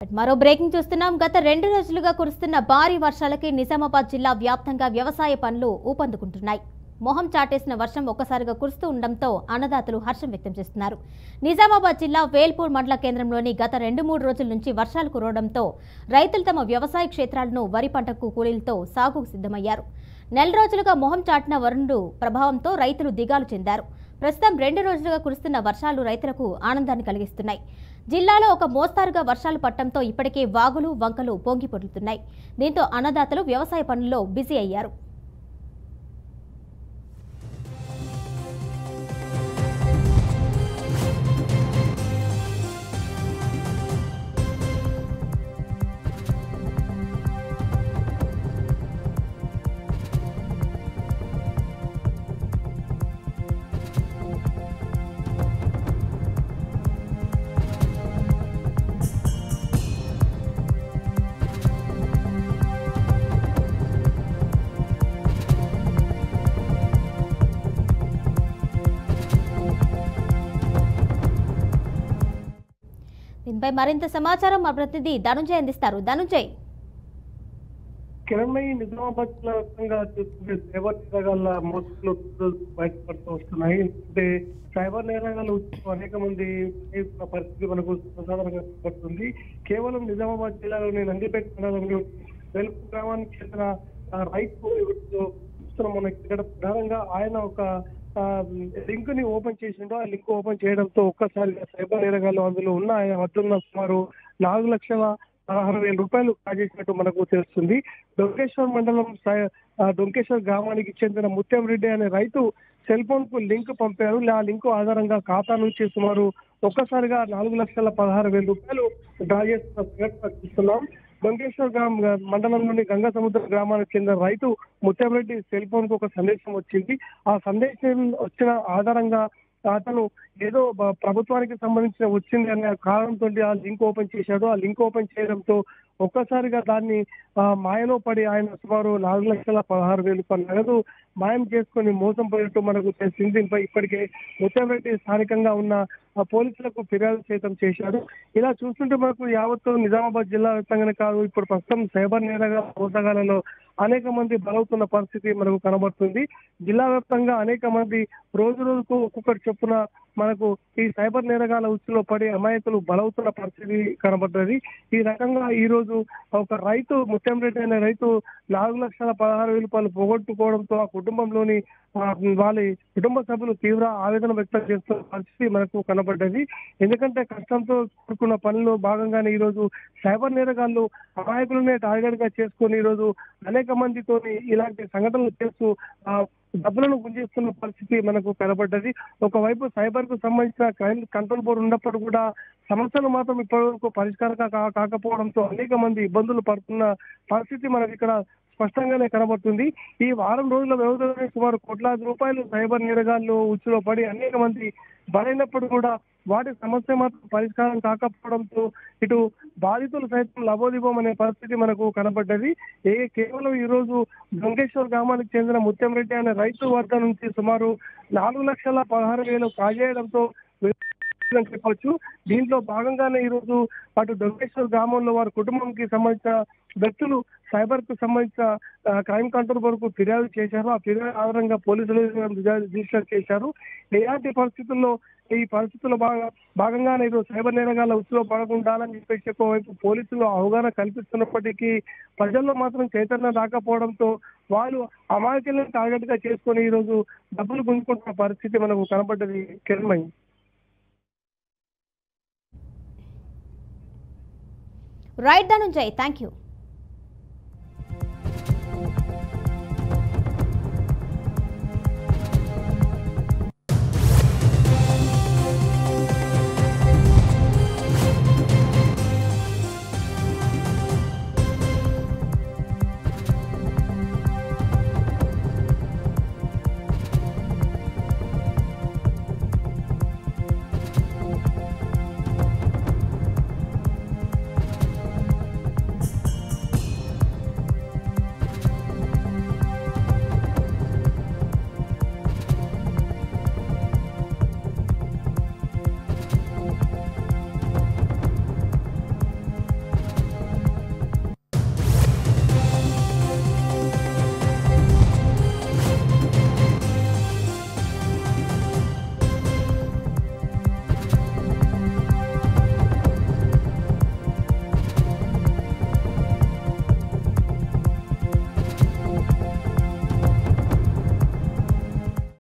మరో బ్రేకింగ్ చూస్తున్నాం. గత 2 రోజులుగా కురుస్తున్న భారీ వర్షాలకి నిజామాబాద్ జిల్లా వ్యాప్తంగా వ్యవసాయ పనులు ఊపందుకుంటున్నాయి. మొహం చాటేసిన వర్షం ఒక్కసారిగా కురుస్తూ ఉండడంతో అన్నదాతలు హర్షం వ్యక్తం చేస్తున్నారు. నిజామాబాద్ జిల్లా వేల్పూర్ మండల కేంద్రంలోని గత 2-3 రోజుల నుంచి వర్షాలు కురవడంతో రైతులు తమ వ్యవసాయ క్షేత్రాలను వరి పంటకు కూలీలతో సాగుకు సిద్ధమయ్యారు. నెల రోజులుగా మొహం చాటిన వరుణుడు ప్రభావంతో రైతులు దిగాలు చెందారు. ప్రస్తుతం 2 రోజులుగా కురుస్తున్న వర్షాలు రైతులకు ఆనందాన్ని కలిగిస్తున్నాయి. జిల్లాలో ఒక మోస్తారుగా వర్షాలు పడటంతో ఇప్పటికే వాగులు వంకలు పొంగి పొర్లుతున్నాయి. దీంతో అన్నదాతలు వ్యవసాయ పనుల్లో బిజీ అయ్యారు. దీనిపై మరింత సమాచారం మా ప్రతినిధి ధనుంజయ్ అందిస్తారు. ధనుంజయ్, కిరణ్మయి నిజామాబాద్ జిల్లా వ్యాప్తంగా చూస్తుంటే సైబర్ నేరగాళ్ల మోసాలు బయటపడుతూ వస్తున్నాయి. అంటే సైబర్ నేరగాళ్లు అనేక మంది పరిస్థితి మనకు సాధారణంగా పడుతుంది. కేవలం నిజామాబాద్ జిల్లాలోని నందిపేట మండలంలో వెలుపు గ్రామానికి చెందిన రైతు మనకి ఇక్కడ ప్రధానంగా ఆయన ఒక లింక్ ని ఓపెన్ చేసిండో, ఆ లింక్ ఓపెన్ చేయడంతో ఒక్కసారిగా సైబర్ నేరగాళ్లు అందులో ఉన్న ఆయన వద్దున్న సుమారు 4,16,000 రూపాయలు కాజేసినట్టు మనకు తెలుస్తుంది. డొంకేశ్వర్ మండలం డొంకేశ్వర్ గ్రామానికి చెందిన ముత్యం రెడ్డి అనే రైతు సెల్ ఫోన్ కు లింక్ పంపారు. ఆ లింక్ ఆధారంగా ఖాతా నుంచి సుమారు ఒక్కసారిగా 4,16,000 రూపాయలు డ్రా చేస్తున్న సంగతి చూస్తున్నాం. డొంకేశ్వర్ మండలంలోని గంగా సముద్ర గ్రామానికి చెందిన రైతు ముత్యం రెడ్డి సెల్ ఫోన్ కు ఒక సందేశం వచ్చింది. ఆ సందేశం వచ్చిన ఆధారంగా అతను ఏదో ప్రభుత్వానికి సంబంధించిన వచ్చింది అనే కారణంతో ఆ లింక్ ఓపెన్ చేశాడు. ఆ లింక్ ఓపెన్ చేయడంతో ఒక్కసారిగా దాన్ని మాయలో పడి ఆయన సుమారు 4,16,000 రూపాయలు నగదు మాయం చేసుకుని మోసం పోయినట్టు మనకు తెలిసింది. దీనిపై ఇప్పటికే ముత్యం రెడ్డి స్థానికంగా ఉన్న పోలీసులకు ఫిర్యాదు సైతం చేశాడు. ఇలా చూస్తుంటే మనకు యావత్తు నిజామాబాద్ జిల్లా వ్యాప్తంగానే కాదు, ఇప్పుడు ప్రస్తుతం సైబర్ నేరగా మోసగాళ్లలో అనేక మంది బలవుతున్న పరిస్థితి మనకు కనబడుతుంది. జిల్లా వ్యాప్తంగా అనేక మంది రోజు రోజుకు ఒక్కొక్కటి చొప్పున మనకు ఈ సైబర్ నేరగాల ఉచ్చులో పడి అమాయకులు బలవుతున్న పరిస్థితి కనబడ్డది. ఈ రకంగా ఈ రోజు ఒక రైతు ముత్యం రెడ్డి అనే రైతు 4,16,000 రూపాయలు పోగొట్టుకోవడంతో ఆ కుటుంబంలోని వాళ్ళ కుటుంబ సభ్యులు తీవ్ర ఆవేదన వ్యక్తం చేస్తున్న పరిస్థితి మనకు కనబడ్డది. ఎందుకంటే కష్టంతో కూడుకున్న పనిలో భాగంగానే ఈ రోజు సైబర్ నేరగాళ్లు అమాయకులనే టార్గెట్ గా చేసుకుని ఈ రోజు అనేక మందితో ఇలాంటి సంఘటనలు చేస్తూ డబ్బులను గుంజేస్తున్న పరిస్థితి మనకు కనబడ్డది. ఒకవైపు సైబర్ కు సంబంధించిన క్రైమ్ కంట్రోల్ బోర్డు ఉన్నప్పుడు కూడా సమస్యలు మాత్రం ఇప్పటివరకు పరిష్కారం కాకపోవడంతో అనేక మంది ఇబ్బందులు పడుతున్న పరిస్థితి మనకి ఇక్కడ స్పష్టంగానే కనబడుతుంది. ఈ వారం రోజుల వ్యవధిలోనే సుమారు కోట్లాది రూపాయలు సైబర్ నేరగాళ్లు ఉచ్చులో పడి అనేక మంది బలైనప్పుడు కూడా వాటి సమస్య మాత్రం పరిష్కారం కాకపోవడంతో ఇటు బాధితులు సైతం లబోదిబోం అనే పరిస్థితి మనకు కనబడ్డది. కేవలం ఈ రోజు డొంకేశ్వర్ గ్రామానికి చెందిన ముత్యం రెడ్డి అనే రైతు వద్ద నుంచి సుమారు 4,16,000 కాజేయడంతో చెప్పొచ్చు. దీంట్లో భాగంగానే ఈ రోజు అటు డొంకేశ్వర్ గ్రామంలో వారి కుటుంబంకి సంబంధించిన వ్యక్తులు సైబర్ కు సంబంధించిన క్రైమ్ కంట్రోల్ వరకు ఫిర్యాదు చేశారు. ఆ ఫిర్యాదు ఆధారంగా పోలీసులు రిజిస్టర్ చేశారు. ఎలాంటి పరిస్థితుల్లో ఈ పరిస్థితుల్లో భాగంగానే ఈరోజు సైబర్ నేరగాళ్ల ఉచ్చులో పడకుండాలని చెప్పేసి ఒకవైపు పోలీసులు అవగాహన కల్పిస్తున్నప్పటికీ ప్రజల్లో మాత్రం చైతన్యం రాకపోవడంతో వాళ్ళు అమాయకులను టార్గెట్ గా చేసుకొని ఈ రోజు డబ్బులు గుంజుకుంటున్న పరిస్థితి మనకు కనబడ్డది. Kiranmayi, right Dhananjay, thank you.